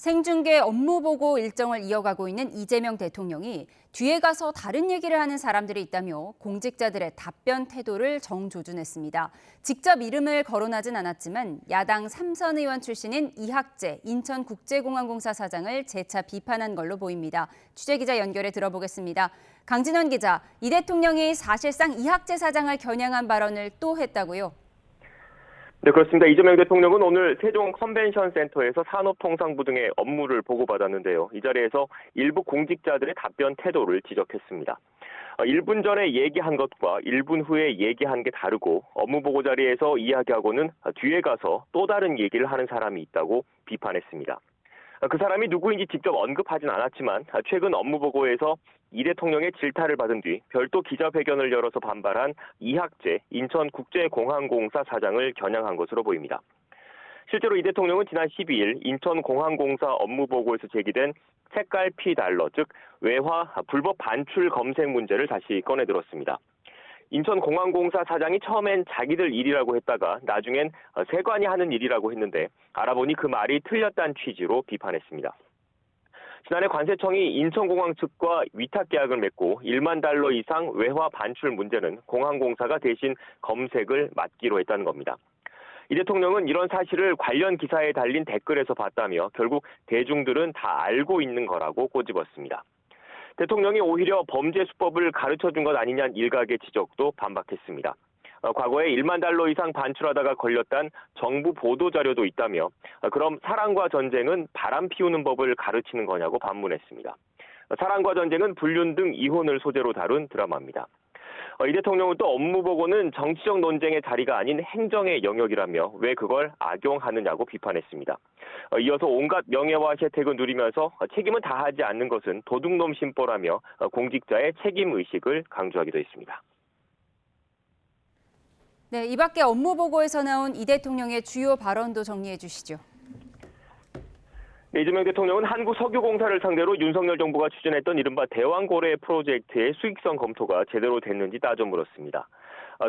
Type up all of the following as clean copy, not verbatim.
생중계 업무 보고 일정을 이어가고 있는 이재명 대통령이 뒤에 가서 다른 얘기를 하는 사람들이 있다며 공직자들의 답변 태도를 정조준했습니다. 직접 이름을 거론하진 않았지만 야당 삼선 의원 출신인 이학재 인천국제공항공사 사장을 재차 비판한 걸로 보입니다. 취재기자 연결해 들어보겠습니다. 강진원 기자, 이 대통령이 사실상 이학재 사장을 겨냥한 발언을 또 했다고요? 네, 그렇습니다. 이재명 대통령은 오늘 세종 컨벤션 센터에서 산업통상부 등의 업무를 보고받았는데요. 이 자리에서 일부 공직자들의 답변 태도를 지적했습니다. 1분 전에 얘기한 것과 1분 후에 얘기한 게 다르고 업무 보고 자리에서 이야기하고는 뒤에 가서 또 다른 얘기를 하는 사람이 있다고 비판했습니다. 그 사람이 누구인지 직접 언급하진 않았지만 최근 업무 보고에서 이 대통령의 질타를 받은 뒤 별도 기자회견을 열어서 반발한 이학재 인천국제공항공사 사장을 겨냥한 것으로 보입니다. 실제로 이 대통령은 지난 12일 인천공항공사 업무 보고에서 제기된 색깔 P 달러, 즉 외화 불법 반출 검색 문제를 다시 꺼내들었습니다. 인천공항공사 사장이 처음엔 자기들 일이라고 했다가 나중엔 세관이 하는 일이라고 했는데 알아보니 그 말이 틀렸다는 취지로 비판했습니다. 지난해 관세청이 인천공항 측과 위탁 계약을 맺고 1만 달러 이상 외화 반출 문제는 공항공사가 대신 검색을 맡기로 했다는 겁니다. 이 대통령은 이런 사실을 관련 기사에 달린 댓글에서 봤다며 결국 대중들은 다 알고 있는 거라고 꼬집었습니다. 대통령이 오히려 범죄 수법을 가르쳐준 것 아니냐는 일각의 지적도 반박했습니다. 과거에 1만 달러 이상 반출하다가 걸렸단 정부 보도 자료도 있다며 그럼 사랑과 전쟁은 바람 피우는 법을 가르치는 거냐고 반문했습니다. 사랑과 전쟁은 불륜 등 이혼을 소재로 다룬 드라마입니다. 이 대통령은 또 업무 보고는 정치적 논쟁의 자리가 아닌 행정의 영역이라며 왜 그걸 악용하느냐고 비판했습니다. 이어서 온갖 명예와 혜택을 누리면서 책임은 다하지 않는 것은 도둑놈 심보라며 공직자의 책임의식을 강조하기도 했습니다. 네, 이 밖에 업무 보고에서 나온 이 대통령의 주요 발언도 정리해 주시죠. 네, 이재명 대통령은 한국석유공사를 상대로 윤석열 정부가 추진했던 이른바 대왕고래 프로젝트의 수익성 검토가 제대로 됐는지 따져 물었습니다.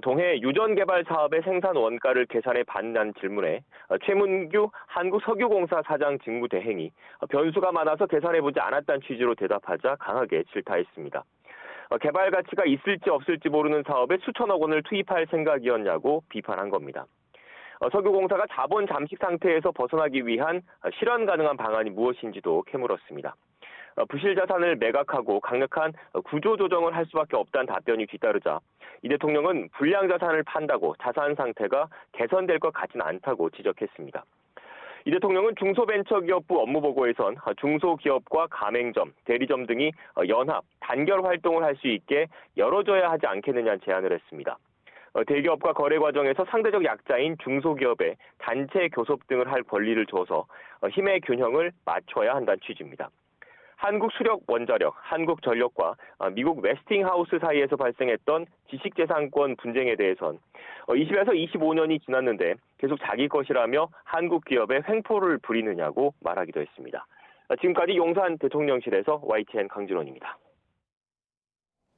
동해 유전개발 사업의 생산 원가를 계산해 받는 질문에 최문규 한국석유공사 사장 직무대행이 변수가 많아서 계산해보지 않았다는 취지로 대답하자 강하게 질타했습니다. 개발 가치가 있을지 없을지 모르는 사업에 수천억 원을 투입할 생각이었냐고 비판한 겁니다. 석유공사가 자본 잠식 상태에서 벗어나기 위한 실현 가능한 방안이 무엇인지도 캐물었습니다. 부실 자산을 매각하고 강력한 구조 조정을 할 수밖에 없다는 답변이 뒤따르자 이 대통령은 불량 자산을 판다고 자산 상태가 개선될 것 같지는 않다고 지적했습니다. 이 대통령은 중소벤처기업부 업무 보고에선 중소기업과 가맹점, 대리점 등이 연합, 단결 활동을 할 수 있게 열어줘야 하지 않겠느냐는 제안을 했습니다. 대기업과 거래 과정에서 상대적 약자인 중소기업에 단체 교섭 등을 할 권리를 줘서 힘의 균형을 맞춰야 한다는 취지입니다. 한국수력원자력, 한국전력과 미국 웨스팅하우스 사이에서 발생했던 지식재산권 분쟁에 대해선 20에서 25년이 지났는데 계속 자기 것이라며 한국 기업에 횡포를 부리느냐고 말하기도 했습니다. 지금까지 용산 대통령실에서 YTN 강진원입니다.